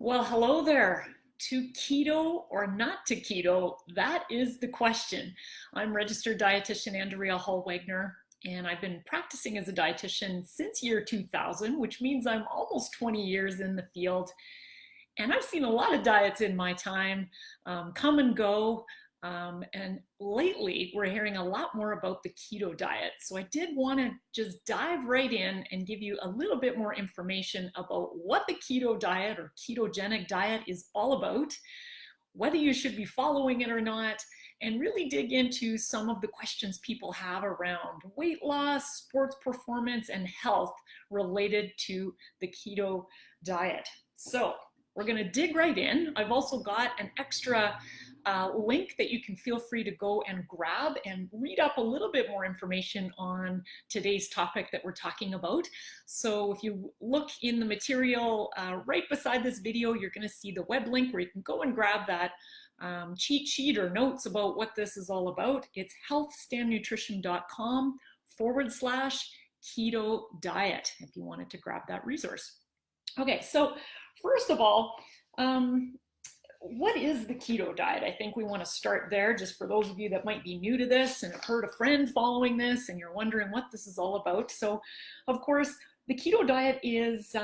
Well, hello there. To keto or not to keto? That is the question. I'm registered dietitian Andrea Hall-Wagner, and I've been practicing as a dietitian since year 2000, which means I'm almost 20 years in the field. And I've seen a lot of diets in my time come and go. And lately, we're hearing a lot more about the keto diet. So I did want to just dive right in and give you a little bit more information about what the keto diet or ketogenic diet is all about, whether you should be following it or not, and really dig into some of the questions people have around weight loss, sports performance, and health related to the keto diet. So we're going to dig right in. I've also got an extra link that you can feel free to go and grab and read up a little bit more information on today's topic that we're talking about. So if you look in the material right beside this video, you're going to see the web link where you can go and grab that cheat sheet or notes about what this is all about. It's healthstandnutrition.com/keto diet if you wanted to grab that resource. Okay, so first of all, what is the keto diet? I think we want to start there, just for those of you that might be new to this and have heard a friend following this and you're wondering what this is all about. So, of course, the keto diet is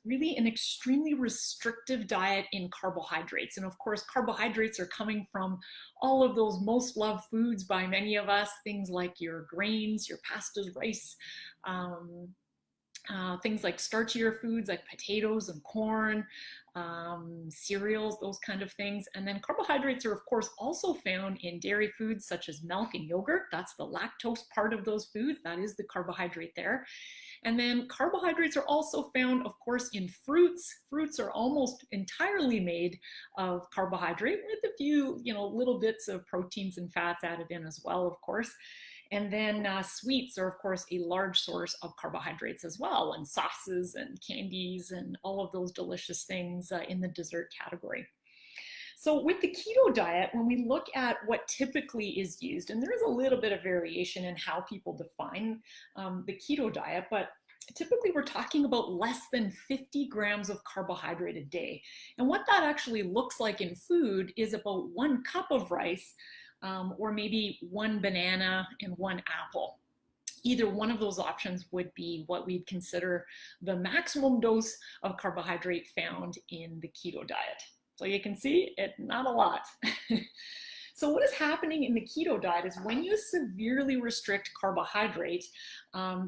really an extremely restrictive diet in carbohydrates. And of course, carbohydrates are coming from all of those most loved foods by many of us, things like your grains, your pastas, rice, things like starchier foods like potatoes and corn, cereals, those kind of things. And then carbohydrates are, of course, also found in dairy foods such as milk and yogurt. That's the lactose part of those foods. That is the carbohydrate there. And then carbohydrates are also found, of course, in fruits. Fruits are almost entirely made of carbohydrate with a few, little bits of proteins and fats added in as well, of course. And then sweets are, of course, a large source of carbohydrates as well, and sauces and candies and all of those delicious things in the dessert category. So with the keto diet, when we look at what typically is used, and there is a little bit of variation in how people define the keto diet, but typically we're talking about less than 50 grams of carbohydrate a day. And what that actually looks like in food is about 1 cup of rice, or maybe 1 banana and 1 apple. Either one of those options would be what we'd consider the maximum dose of carbohydrate found in the keto diet. So you can see it's not a lot. So what is happening in the keto diet is when you severely restrict carbohydrate,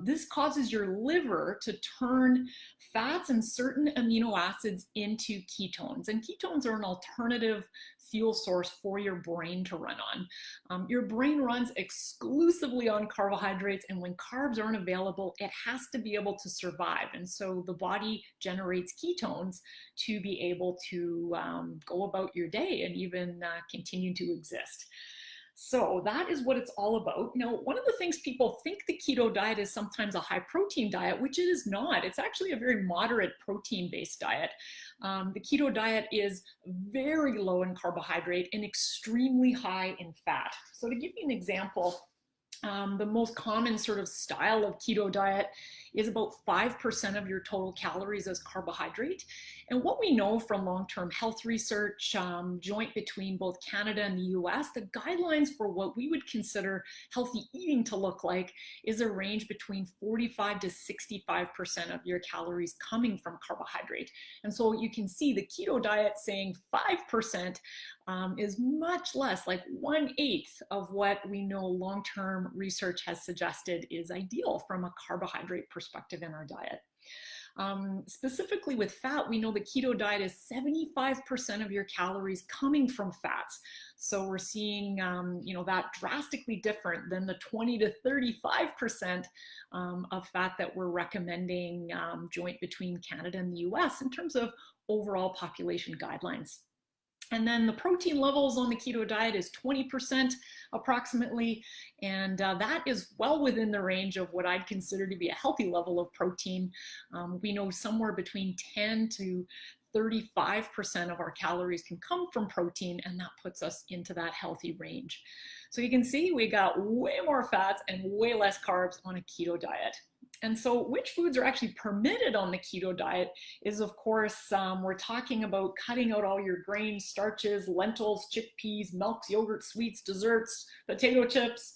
this causes your liver to turn fats and certain amino acids into ketones. And ketones are an alternative fuel source for your brain to run on. Your brain runs exclusively on carbohydrates, and when carbs aren't available, it has to be able to survive. And so the body generates ketones to be able to go about your day and even continue to exist. So that is what it's all about. Now, one of the things people think the keto diet is sometimes a high protein diet, which it is not. It's actually a very moderate protein-based diet. The keto diet is very low in carbohydrate and extremely high in fat. So to give you an example, the most common sort of style of keto diet is about 5% of your total calories as carbohydrate. And what we know from long-term health research, joint between both Canada and the US, the guidelines for what we would consider healthy eating to look like is a range between 45 to 65% of your calories coming from carbohydrate. And so you can see the keto diet saying 5% is much less, like 1/8 of what we know long-term research has suggested is ideal from a carbohydrate perspective in our diet. Specifically with fat, we know the keto diet is 75% of your calories coming from fats. So we're seeing that drastically different than the 20 to 35% of fat that we're recommending joint between Canada and the US in terms of overall population guidelines. And then the protein levels on the keto diet is 20% approximately, and that is well within the range of what I'd consider to be a healthy level of protein. We know somewhere between 10 to 35% of our calories can come from protein, and that puts us into that healthy range. So you can see we got way more fats and way less carbs on a keto diet. And so which foods are actually permitted on the keto diet is, of course, we're talking about cutting out all your grains, starches, lentils, chickpeas, milks, yogurt, sweets, desserts, potato chips,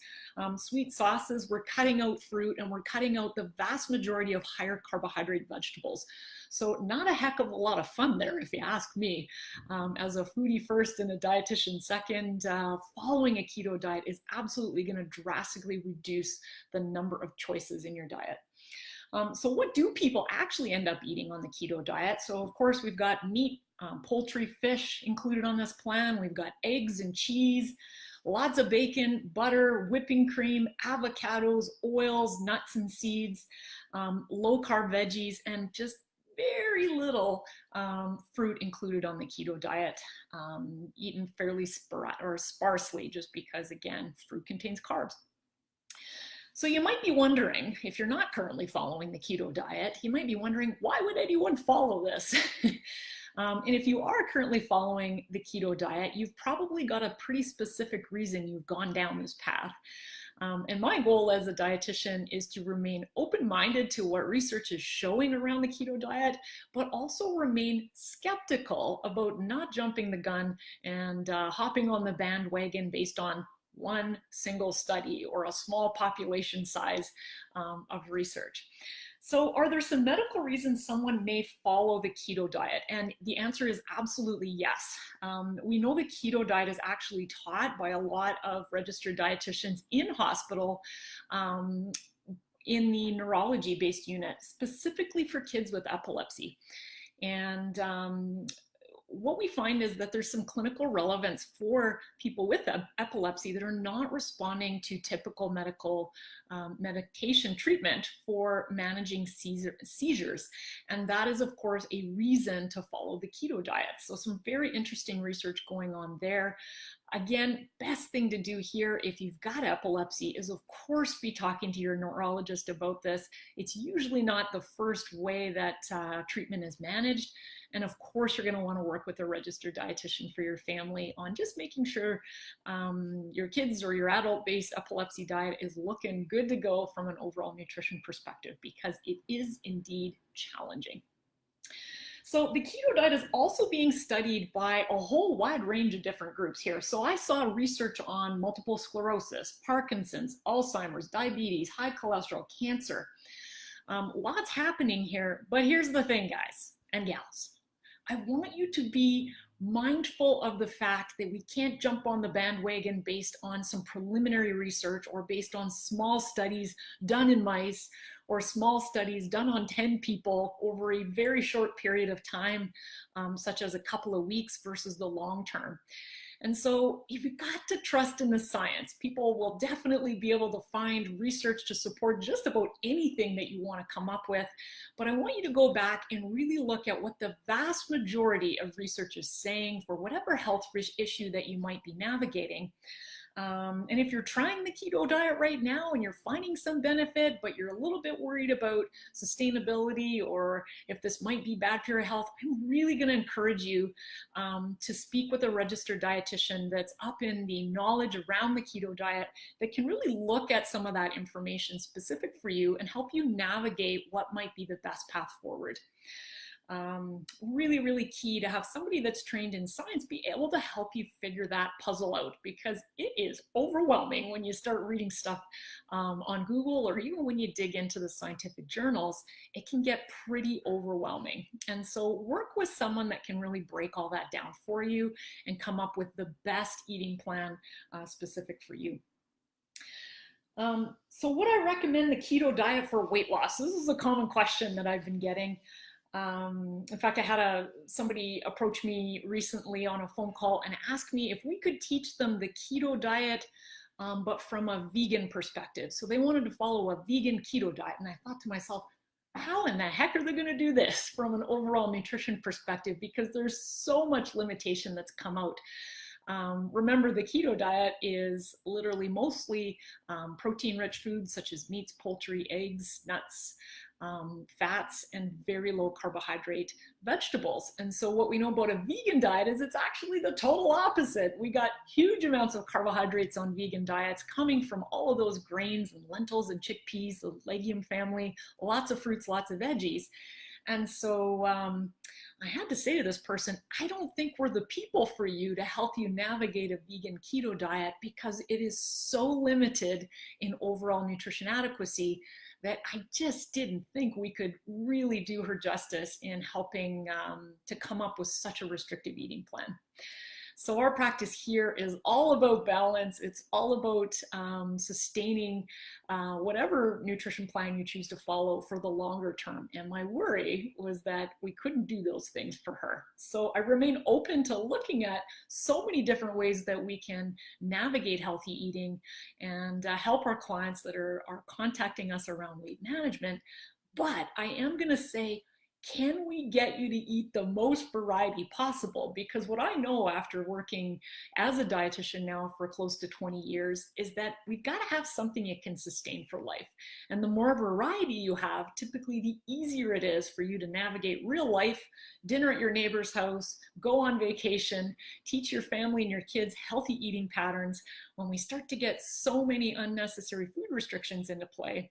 sweet sauces. We're cutting out fruit, and we're cutting out the vast majority of higher carbohydrate vegetables. So not a heck of a lot of fun there, if you ask me. As a foodie first and a dietitian second, following a keto diet is absolutely going to drastically reduce the number of choices in your diet. So what do people actually end up eating on the keto diet? So of course we've got meat, poultry, fish included on this plan. We've got eggs and cheese, lots of bacon, butter, whipping cream, avocados, oils, nuts and seeds, low-carb veggies, and just very little fruit included on the keto diet, eaten fairly sparsely, just because, again, fruit contains carbs. So you might be wondering, if you're not currently following the keto diet, you might be wondering, why would anyone follow this? And if you are currently following the keto diet, you've probably got a pretty specific reason you've gone down this path. And my goal as a dietitian is to remain open-minded to what research is showing around the keto diet, but also remain skeptical about not jumping the gun and hopping on the bandwagon based on one single study or a small population size of research. So are there some medical reasons someone may follow the keto diet? And the answer is absolutely yes. We know the keto diet is actually taught by a lot of registered dietitians in hospital in the neurology-based unit, specifically for kids with epilepsy. And what we find is that there's some clinical relevance for people with epilepsy that are not responding to typical medical medication treatment for managing seizures. And that is, of course, a reason to follow the keto diet. So some very interesting research going on there. Again, best thing to do here if you've got epilepsy is, of course, be talking to your neurologist about this. It's usually not the first way that treatment is managed. And of course, you're going to want to work with a registered dietitian for your family on just making sure your kids or your adult-based epilepsy diet is looking good to go from an overall nutrition perspective, because it is indeed challenging. So the keto diet is also being studied by a whole wide range of different groups here. So I saw research on multiple sclerosis, Parkinson's, Alzheimer's, diabetes, high cholesterol, cancer. Lots happening here, but here's the thing, guys and gals. I want you to be mindful of the fact that we can't jump on the bandwagon based on some preliminary research or based on small studies done in mice or small studies done on 10 people over a very short period of time, such as a couple of weeks versus the long term. And so you've got to trust in the science. People will definitely be able to find research to support just about anything that you want to come up with. But I want you to go back and really look at what the vast majority of research is saying for whatever health issue that you might be navigating. And if you're trying the keto diet right now and you're finding some benefit, but you're a little bit worried about sustainability or if this might be bad for your health, I'm really going to encourage you to speak with a registered dietitian that's up in the knowledge around the keto diet that can really look at some of that information specific for you and help you navigate what might be the best path forward. Really, really key to have somebody that's trained in science be able to help you figure that puzzle out, because it is overwhelming when you start reading stuff on Google, or even when you dig into the scientific journals. It can get pretty overwhelming. And so work with someone that can really break all that down for you and come up with the best eating plan specific for you. So would I recommend the keto diet for weight loss? This is a common question that I've been getting. In fact, I had somebody approach me recently on a phone call and ask me if we could teach them the keto diet, but from a vegan perspective. So they wanted to follow a vegan keto diet. And I thought to myself, how in the heck are they going to do this from an overall nutrition perspective? Because there's so much limitation that's come out. Remember, the keto diet is literally mostly protein-rich foods such as meats, poultry, eggs, nuts, fats and very low carbohydrate vegetables. And so what we know about a vegan diet is it's actually the total opposite. We got huge amounts of carbohydrates on vegan diets coming from all of those grains and lentils and chickpeas, the legume family, lots of fruits, lots of veggies. And so I had to say to this person, I don't think we're the people for you to help you navigate a vegan keto diet because it is so limited in overall nutrition adequacy that I just didn't think we could really do her justice in helping to come up with such a restrictive eating plan. So our practice here is all about balance. It's all about sustaining whatever nutrition plan you choose to follow for the longer term. And my worry was that we couldn't do those things for her. So I remain open to looking at so many different ways that we can navigate healthy eating and help our clients that are contacting us around weight management. But I am going to say, can we get you to eat the most variety possible? Because what I know after working as a dietitian now for close to 20 years is that we've got to have something you can sustain for life. And the more variety you have, typically the easier it is for you to navigate real life, dinner at your neighbor's house, go on vacation, teach your family and your kids healthy eating patterns. When we start to get so many unnecessary food restrictions into play,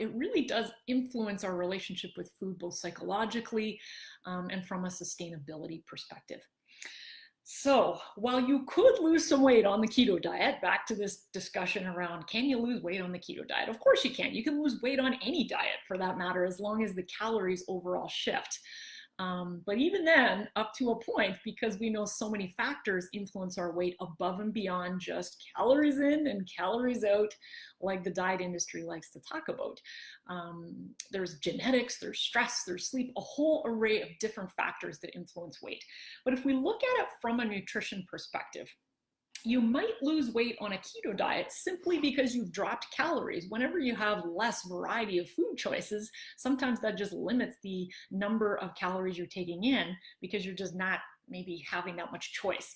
it really does influence our relationship with food, both psychologically and from a sustainability perspective. So while you could lose some weight on the keto diet, back to this discussion around, can you lose weight on the keto diet? Of course you can. You can lose weight on any diet for that matter, as long as the calories overall shift. But even then, up to a point, because we know so many factors influence our weight above and beyond just calories in and calories out, like the diet industry likes to talk about. There's genetics, there's stress, there's sleep, a whole array of different factors that influence weight. But if we look at it from a nutrition perspective, you might lose weight on a keto diet simply because you've dropped calories. Whenever you have less variety of food choices, sometimes that just limits the number of calories you're taking in because you're just not maybe having that much choice.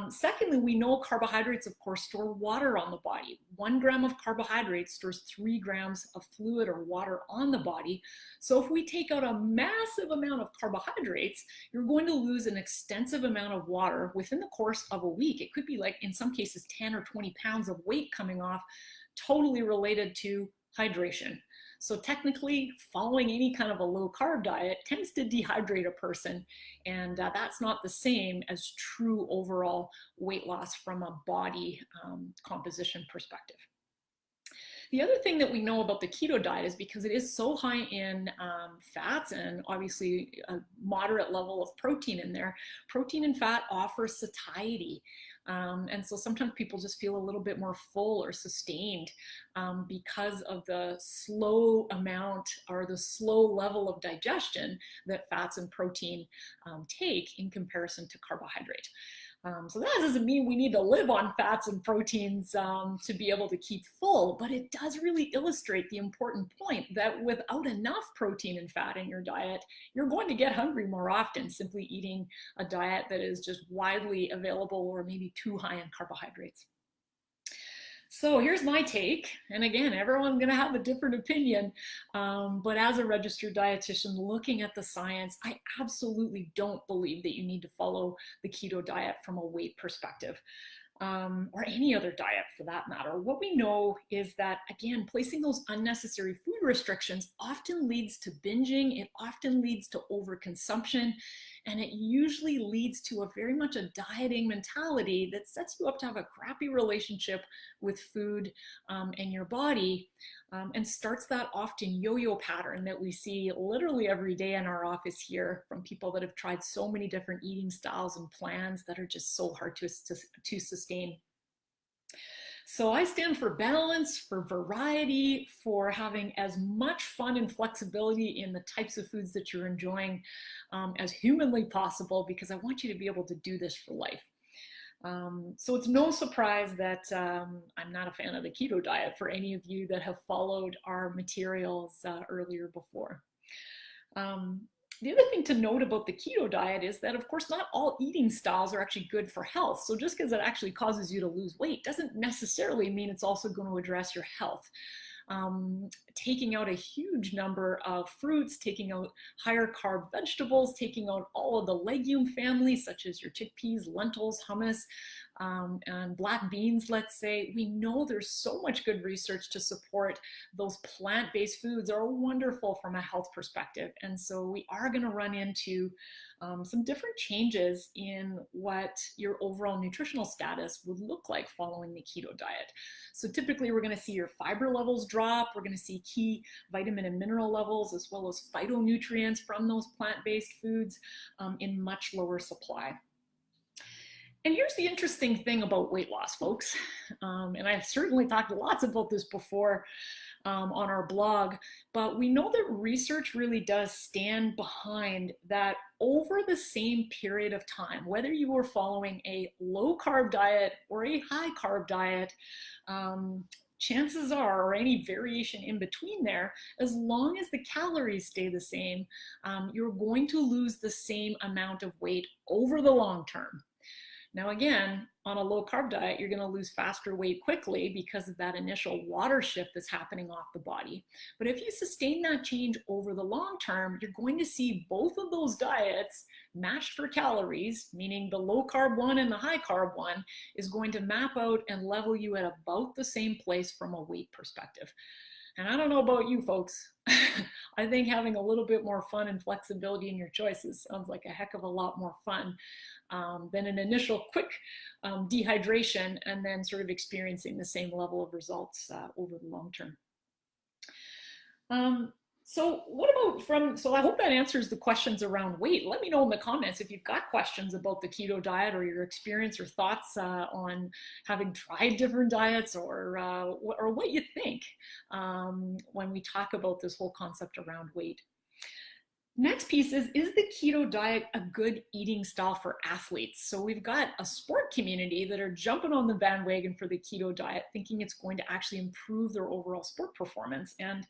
Secondly, we know carbohydrates, of course, store water on the body. 1 gram of carbohydrates stores 3 grams of fluid or water on the body. So if we take out a massive amount of carbohydrates, you're going to lose an extensive amount of water within the course of a week. It could be like, in some cases, 10 or 20 pounds of weight coming off, totally related to hydration. So technically, following any kind of a low-carb diet tends to dehydrate a person, and that's not the same as true overall weight loss from a body composition perspective. The other thing that we know about the keto diet is because it is so high in fats and obviously a moderate level of protein in there, protein and fat offer satiety. And so sometimes people just feel a little bit more full or sustained because of the slow amount or the slow level of digestion that fats and protein take in comparison to carbohydrate. So that doesn't mean we need to live on fats and proteins to be able to keep full, but it does really illustrate the important point that without enough protein and fat in your diet, you're going to get hungry more often simply eating a diet that is just widely available or maybe too high in carbohydrates. So here's my take, and again, everyone's going to have a different opinion, but as a registered dietitian looking at the science, I absolutely don't believe that you need to follow the keto diet from a weight perspective, or any other diet for that matter. What we know is that, again, placing those unnecessary food restrictions often leads to binging, it often leads to overconsumption, and it usually leads to a very much a dieting mentality that sets you up to have a crappy relationship with food and your body, and starts that often yo-yo pattern that we see literally every day in our office here from people that have tried so many different eating styles and plans that are just so hard to sustain. So I stand for balance, for variety, for having as much fun and flexibility in the types of foods that you're enjoying as humanly possible, because I want you to be able to do this for life. So it's no surprise that I'm not a fan of the keto diet for any of you that have followed our materials earlier before. The other thing to note about the keto diet is that, of course, not all eating styles are actually good for health. So just because it actually causes you to lose weight doesn't necessarily mean it's also going to address your health. taking out a huge number of fruits, taking out higher carb vegetables, taking out all of the legume families such as your chickpeas, lentils, hummus, and black beans, let's say. We know there's so much good research to support those plant-based foods are wonderful from a health perspective. And so we are going to run into some different changes in what your overall nutritional status would look like following the keto diet. So typically we're going to see your fiber levels drop. We're going to see key vitamin and mineral levels as well as phytonutrients from those plant-based foods in much lower supply. And here's the interesting thing about weight loss, folks. And I've certainly talked lots about this before on our blog, but we know that research really does stand behind that over the same period of time, whether you were following a low-carb diet or a high-carb diet, chances are, or any variation in between there, as long as the calories stay the same, you're going to lose the same amount of weight over the long term. Now again, on a low-carb diet, you're going to lose faster weight quickly because of that initial water shift that's happening off the body. But if you sustain that change over the long term, you're going to see both of those diets matched for calories, meaning the low-carb one and the high-carb one is going to map out and level you at about the same place from a weight perspective. And I don't know about you folks, I think having a little bit more fun and flexibility in your choices sounds like a heck of a lot more fun than an initial quick dehydration and then sort of experiencing the same level of results over the long term. So what about so I hope that answers the questions around weight. Let me know in the comments if you've got questions about the keto diet or your experience or thoughts on having tried different diets or what you think when we talk about this whole concept around weight. Next piece is the keto diet a good eating style for athletes? So we've got a sport community that are jumping on the bandwagon for the keto diet, thinking it's going to actually improve their overall sport performance. And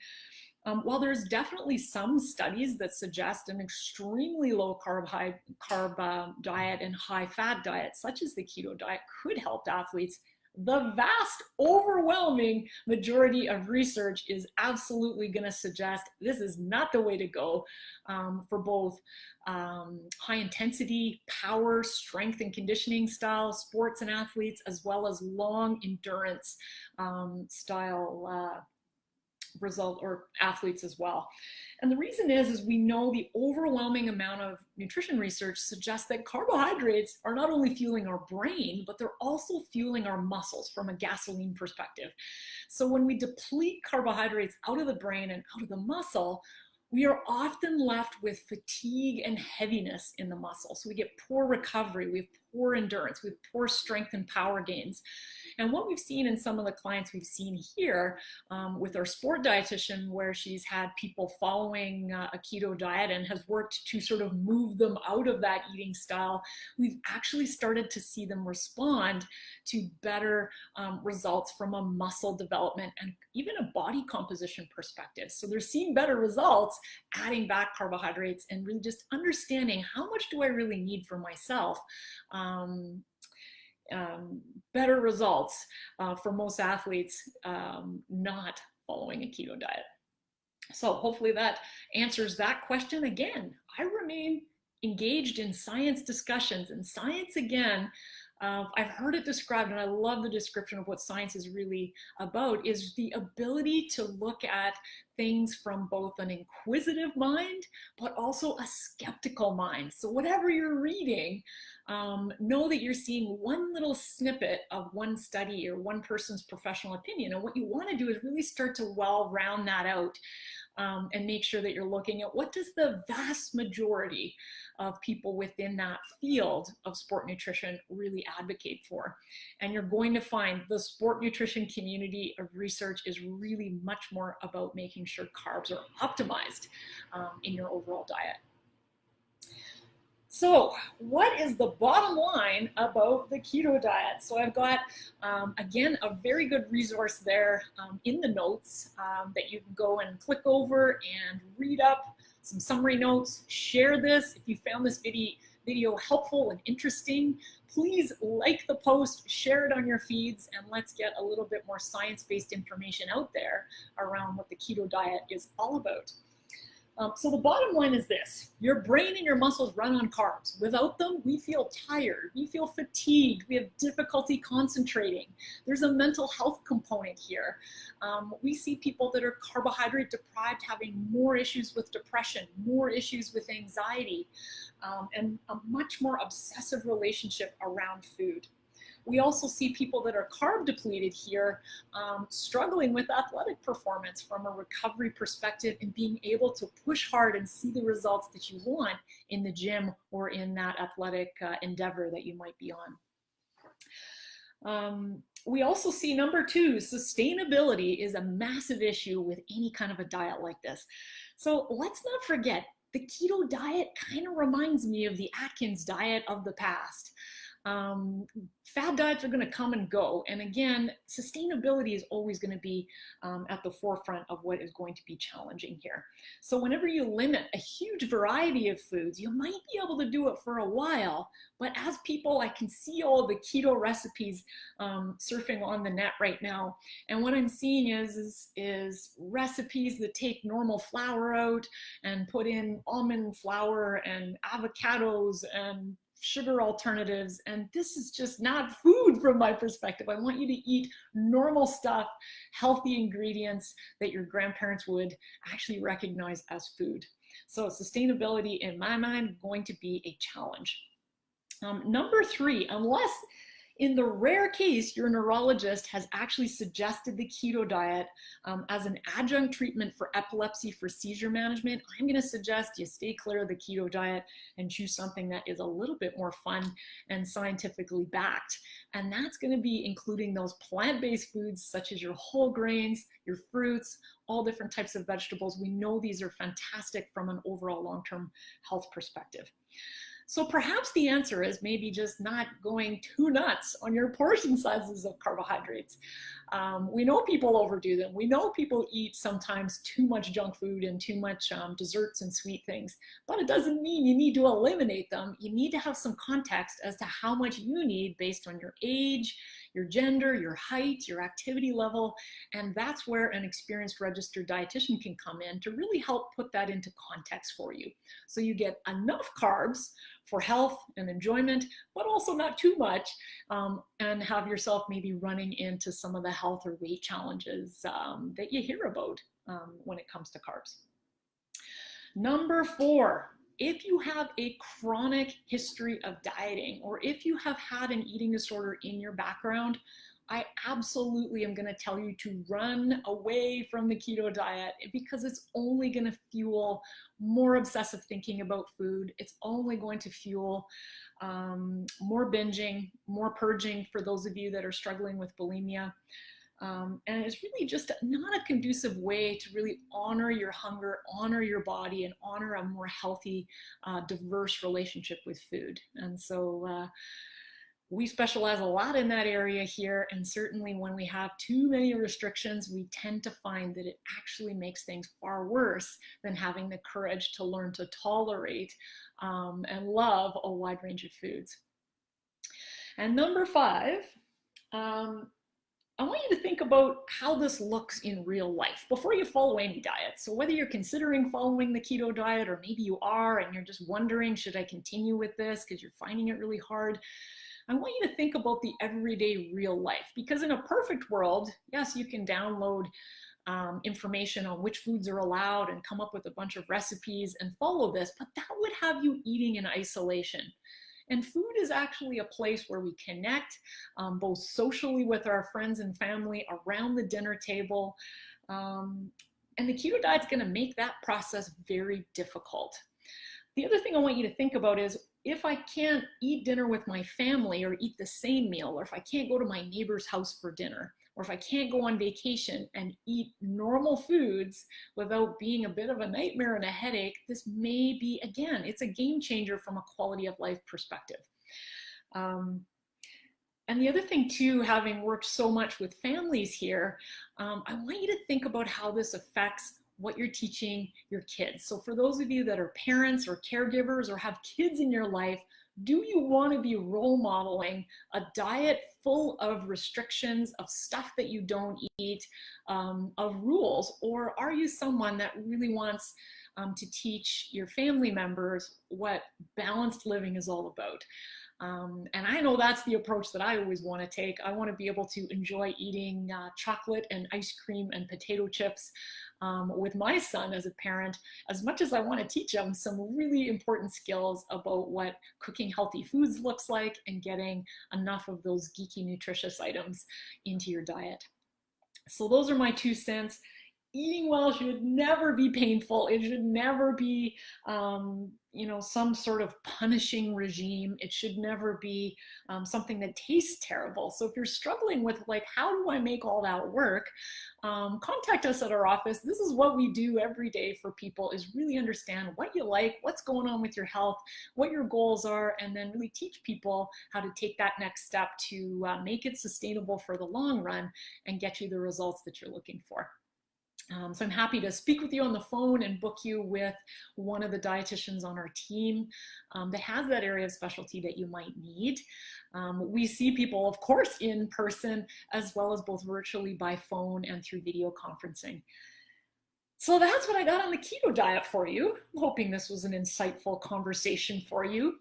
while there's definitely some studies that suggest an extremely low carb, high carb diet and high fat diet, such as the keto diet, could help athletes, the vast overwhelming majority of research is absolutely going to suggest this is not the way to go for both high intensity, power, strength and conditioning style sports and athletes, as well as long endurance style result or athletes as well. And the reason is we know the overwhelming amount of nutrition research suggests that carbohydrates are not only fueling our brain, but they're also fueling our muscles from a gasoline perspective. So when we deplete carbohydrates out of the brain and out of the muscle, we are often left with fatigue and heaviness in the muscle. So we get poor recovery, we have poor endurance, we have poor strength and power gains. And what we've seen in some of the clients we've seen here with our sport dietitian, where she's had people following a keto diet and has worked to sort of move them out of that eating style, we've actually started to see them respond to better results from a muscle development and even a body composition perspective. So they're seeing better results adding back carbohydrates and really just understanding how much do I really need for myself. Better results for most athletes not following a keto diet. So hopefully that answers that question. Again, I remain engaged in science discussions, and science, again, I've heard it described, and I love the description of what science is really about, is the ability to look at things from both an inquisitive mind, but also a skeptical mind. So whatever you're reading, know that you're seeing one little snippet of one study or one person's professional opinion. And what you want to do is really start to round that out and make sure that you're looking at what does the vast majority of people within that field of sport nutrition really advocate for. And you're going to find the sport nutrition community of research is really much more about making sure carbs are optimized in your overall diet. So what is the bottom line about the keto diet? So I've got, again, a very good resource there in the notes that you can go and click over and read up some summary notes. Share this if you found this video helpful and interesting, please like the post, share it on your feeds, and let's get a little bit more science-based information out there around what the keto diet is all about. So the bottom line is this: your brain and your muscles run on carbs. Without them, we feel tired, we feel fatigued, we have difficulty concentrating. There's a mental health component here. We see people that are carbohydrate deprived having more issues with depression, more issues with anxiety, and a much more obsessive relationship around food. We also see people that are carb depleted here struggling with athletic performance from a recovery perspective and being able to push hard and see the results that you want in the gym or in that athletic endeavor that you might be on. We also see number 2, sustainability is a massive issue with any kind of a diet like this. So let's not forget, the keto diet kind of reminds me of the Atkins diet of the past. Fad diets are going to come and go. And again, sustainability is always going to be at the forefront of what is going to be challenging here. So whenever you limit a huge variety of foods, you might be able to do it for a while. But as people, I can see all the keto recipes surfing on the net right now. And what I'm seeing is recipes that take normal flour out and put in almond flour and avocados and sugar alternatives, and this is just not food from my perspective. I want you to eat normal stuff, healthy ingredients that your grandparents would actually recognize as food. So sustainability, in my mind, going to be a challenge. Number 3, unless in the rare case your neurologist has actually suggested the keto diet as an adjunct treatment for epilepsy for seizure management, I'm going to suggest you stay clear of the keto diet and choose something that is a little bit more fun and scientifically backed. And that's going to be including those plant-based foods such as your whole grains, your fruits, all different types of vegetables. We know these are fantastic from an overall long-term health perspective. So perhaps the answer is maybe just not going too nuts on your portion sizes of carbohydrates. We know people overdo them. We know people eat sometimes too much junk food and too much desserts and sweet things, but it doesn't mean you need to eliminate them. You need to have some context as to how much you need based on your age, your gender, your height, your activity level, and that's where an experienced registered dietitian can come in to really help put that into context for you. So you get enough carbs for health and enjoyment, but also not too much, and have yourself maybe running into some of the health or weight challenges that you hear about when it comes to carbs. Number 4, if you have a chronic history of dieting, or if you have had an eating disorder in your background, I absolutely am going to tell you to run away from the keto diet, because it's only going to fuel more obsessive thinking about food. It's only going to fuel more binging, more purging for those of you that are struggling with bulimia. And it's really just not a conducive way to really honor your hunger, honor your body, and honor a more healthy, diverse relationship with food. And so we specialize a lot in that area here, and certainly when we have too many restrictions, we tend to find that it actually makes things far worse than having the courage to learn to tolerate and love a wide range of foods. And number 5, I want you to think about how this looks in real life before you follow any diet. So whether you're considering following the keto diet, or maybe you are and you're just wondering, should I continue with this because you're finding it really hard, I want you to think about the everyday real life, because in a perfect world, yes, you can download information on which foods are allowed and come up with a bunch of recipes and follow this, but that would have you eating in isolation. And food is actually a place where we connect both socially with our friends and family around the dinner table. And the keto diet's going to make that process very difficult. The other thing I want you to think about is, if I can't eat dinner with my family or eat the same meal, or if I can't go to my neighbor's house for dinner, or if I can't go on vacation and eat normal foods without being a bit of a nightmare and a headache, this may be, again, it's a game changer from a quality of life perspective. And the other thing too, having worked so much with families here, I want you to think about how this affects what you're teaching your kids. So for those of you that are parents or caregivers or have kids in your life, do you want to be role modeling a diet full of restrictions, of stuff that you don't eat, of rules? Or are you someone that really wants to teach your family members what balanced living is all about? And I know that's the approach that I always want to take. I want to be able to enjoy eating chocolate and ice cream and potato chips with my son as a parent, as much as I want to teach him some really important skills about what cooking healthy foods looks like and getting enough of those geeky, nutritious items into your diet. So those are my 2 cents. Eating well should never be painful. It should never be, some sort of punishing regime. It should never be something that tastes terrible. So if you're struggling with like, how do I make all that work? Contact us at our office. This is what we do every day for people, is really understand what you like, what's going on with your health, what your goals are, and then really teach people how to take that next step to make it sustainable for the long run and get you the results that you're looking for. So I'm happy to speak with you on the phone and book you with one of the dietitians on our team that has that area of specialty that you might need. We see people, of course, in person, as well as both virtually by phone and through video conferencing. So that's what I got on the keto diet for you. I'm hoping this was an insightful conversation for you.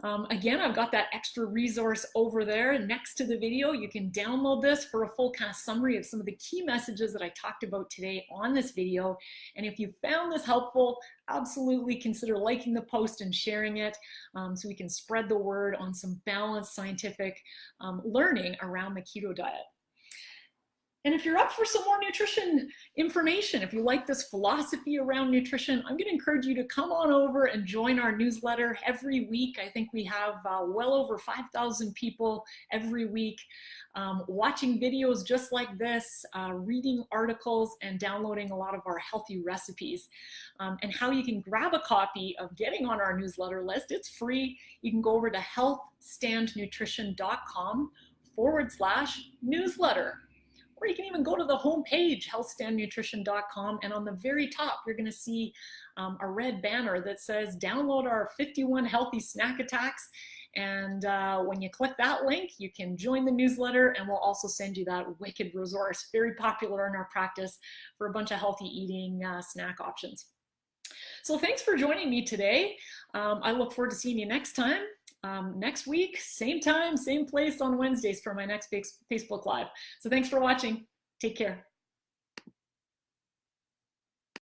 Again, I've got that extra resource over there next to the video. You can download this for a full kind of summary of some of the key messages that I talked about today on this video. And if you found this helpful, absolutely consider liking the post and sharing it so we can spread the word on some balanced scientific learning around the keto diet. And if you're up for some more nutrition information, if you like this philosophy around nutrition, I'm going to encourage you to come on over and join our newsletter every week. I think we have well over 5,000 people every week watching videos just like this, reading articles, and downloading a lot of our healthy recipes. And how you can grab a copy of getting on our newsletter list. It's free. You can go over to healthstandnutrition.com/newsletter. Or you can even go to the homepage, healthstandnutrition.com, and on the very top, you're going to see a red banner that says download our 51 healthy snack attacks. And when you click that link, you can join the newsletter, and we'll also send you that wicked resource, very popular in our practice for a bunch of healthy eating snack options. So thanks for joining me today. I look forward to seeing you next time. Next week, same time, same place on Wednesdays for my next Facebook Live. So thanks for watching. Take care.